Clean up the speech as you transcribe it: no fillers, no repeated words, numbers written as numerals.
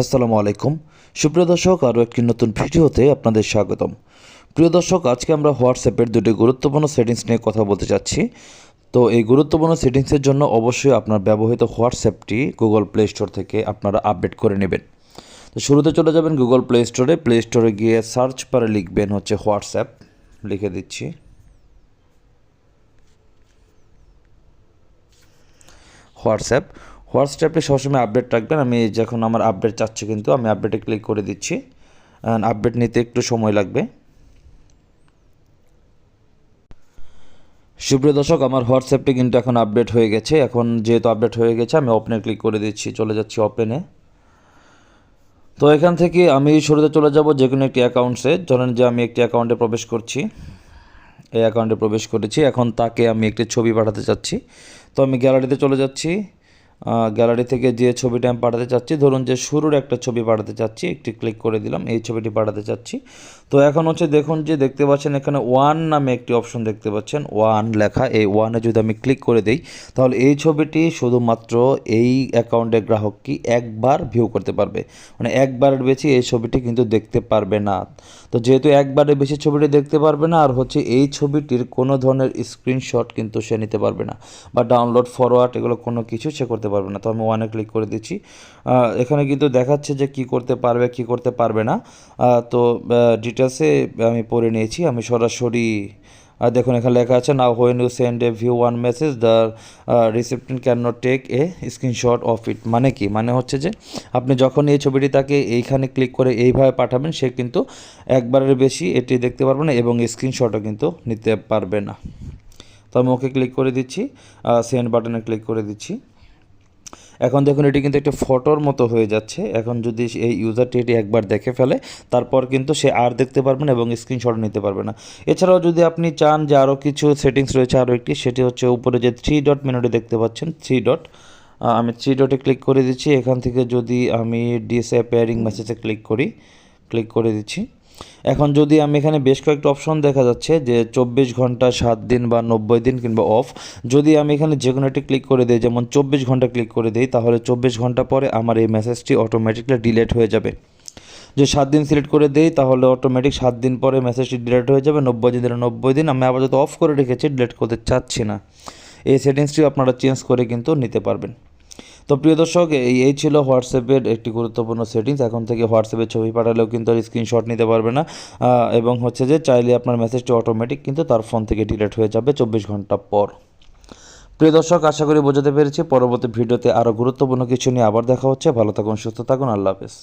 আসসালামু আলাইকুম সুপ্রিয় দর্শক, আরও একটি নতুন ভিডিওতে আপনাদের স্বাগতম। প্রিয় দর্শক, আজকে আমরা হোয়াটসঅ্যাপের দুটি গুরুত্বপূর্ণ সেটিংস নিয়ে কথা বলতে চাচ্ছি। তো এই গুরুত্বপূর্ণ সেটিংসের জন্য অবশ্যই আপনার ব্যবহৃত হোয়াটসঅ্যাপটি গুগল প্লে স্টোর থেকে আপনারা আপডেট করে নেবেন। তো শুরুতে চলে যাবেন গুগল প্লে স্টোরে গিয়ে সার্চ বারে লিখবেন হচ্ছে হোয়াটসঅ্যাপ, লিখে দিচ্ছি। হোয়াটসঅ্যাপে সবসময় আপডেট রাখবেন। আমি যখন আমার আপডেট চাচ্ছি, কিন্তু আমি আপডেটে ক্লিক করে দিচ্ছি। আপডেট নিতে একটু সময় লাগবে। সুপ্রিয় দর্শক, আমার হোয়াটসঅ্যাপটি কিন্তু এখন আপডেট হয়ে গেছে। এখন যেহেতু আপডেট হয়ে গেছে, আমি ওপেনে ক্লিক করে দিচ্ছি, চলে যাচ্ছি ওপেনে। তো এখান থেকে আমি শুরুতে চলে যাব যে কোনো একটি অ্যাকাউন্টসে। ধরেন যে আমি একটি অ্যাকাউন্টে প্রবেশ করছি, এই অ্যাকাউন্টে প্রবেশ করেছি। এখন তাকে আমি একটি ছবি পাঠাতে চাচ্ছি। তো আমি গ্যালারিতে চলে যাচ্ছি। গ্যালারি থেকে যে ছবিটা আমি পাঠাতে চাচ্ছি, ধরুন যে শুরুর একটা ছবি পাঠাতে চাচ্ছি, একটি ক্লিক করে দিলাম, এই ছবিটি পাঠাতে চাচ্ছি। তো এখন হচ্ছে দেখুন যে দেখতে পাচ্ছেন এখানে ওয়ান নামে একটি অপশন দেখতে পাচ্ছেন, ওয়ান লেখা। এই ওয়ানে যদি আমি ক্লিক করে দিই, তাহলে এই ছবিটি শুধুমাত্র এই অ্যাকাউন্টের গ্রাহক কি একবার ভিউ করতে পারবে, মানে একবারের বেশি এই ছবিটি কিন্তু দেখতে পারবে না। তো যেহেতু একবারের বেশি ছবিটি দেখতে পারবে না, আর হচ্ছে এই ছবিটির কোনো ধরনের স্ক্রিনশট কিন্তু সে নিতে পারবে না, বা ডাউনলোড ফরওয়ার্ড এগুলো কোনো কিছু সে করতে পারবে না। তো আমি ওয়ানে ক্লিক করে দিচ্ছি। এখানে কিন্তু দেখাচ্ছে যে কি করতে পারবে কি করতে পারবে না। তো ডিটেলসে আমি পড়ে নিয়েছি। আমি সরাসরি দেখুন এখানে লেখা আছে, now when you send a view one message the recipient can not take a screenshot of it. মানে কি, মানে হচ্ছে যে আপনি যখন এই ছবিটি তাকে এইখানে ক্লিক করে এইভাবে পাঠাবেন, সে কিন্তু একবারের বেশি এটি দেখতে পারবে না এবং স্ক্রিনশটও কিন্তু নিতে পারবে না। তো আমি ওকে ক্লিক করে দিচ্ছি, সেন্ড বাটনে ক্লিক করে দিচ্ছি। এখন দেখুন এটি কিন্তু একটা ফটোর মতো হয়ে যাচ্ছে। এখন যদি এই ইউজারটি এটি একবার দেখে ফেলে, তারপর কিন্তু সে আর দেখতে পারবে না এবং স্ক্রিনশট নিতে পারবে না। এছাড়াও যদি আপনি চান যে আরও কিছু সেটিংস রয়েছে, আরও একটি, সেটি হচ্ছে উপরে যে থ্রি ডট মেনুটি দেখতে পাচ্ছেন, থ্রি ডট, আমি থ্রি ডটে ক্লিক করে দিচ্ছি। এখান থেকে যদি আমি ডিসঅ্যাপিয়ারিং মেসেজে ক্লিক করে দিচ্ছি। এখন যদি আমি এখানে বেশ কয়েকটা অপশন দেখা যাচ্ছে যে 24 ঘন্টা, 7 দিন বা 90 দিন কিংবা অফ। যদি আমি এখানে যে কোনো একটি ক্লিক করে দিই, যেমন 24 ঘন্টা ক্লিক করে দিই, তাহলে 24 ঘন্টা পরে আমার এই মেসেজটি অটোমেটিকলি ডিলিট হয়ে যাবে। যে 7 দিন সিলেক্ট করে দিই, তাহলে অটোমেটিক 7 দিন পরে মেসেজটি ডিলিট হয়ে যাবে। 90 দিন 90 দিন। আমি আপাতত অফ করে রেখেছি, ডিলিট করতে চাচ্ছি না। এই সেটিংসটি আপনারা চেঞ্জ করে কিন্তু নিতে পারবেন। তো প্রিয় দর্শক, এই ছিল হোয়াটসঅ্যাপের একটি গুরুত্বপূর্ণ সেটিংস। এখন থেকে হোয়াটসঅ্যাপে ছবি পাঠালেও কিন্তু আর স্ক্রিনশট নিতে পারবে না, এবং হচ্ছে যে চাইলে আপনার মেসেজটি অটোমেটিক কিন্তু তার ফোন থেকে ডিলিট হয়ে যাবে 24 ঘন্টা পর। প্রিয় দর্শক, আশা করি বোঝাতে পেরেছি। পরবর্তী ভিডিওতে আরও গুরুত্বপূর্ণ কিছু নিয়ে আবার দেখা হচ্ছে। ভালো থাকুন, সুস্থ থাকুন, আল্লাহ হাফেজ।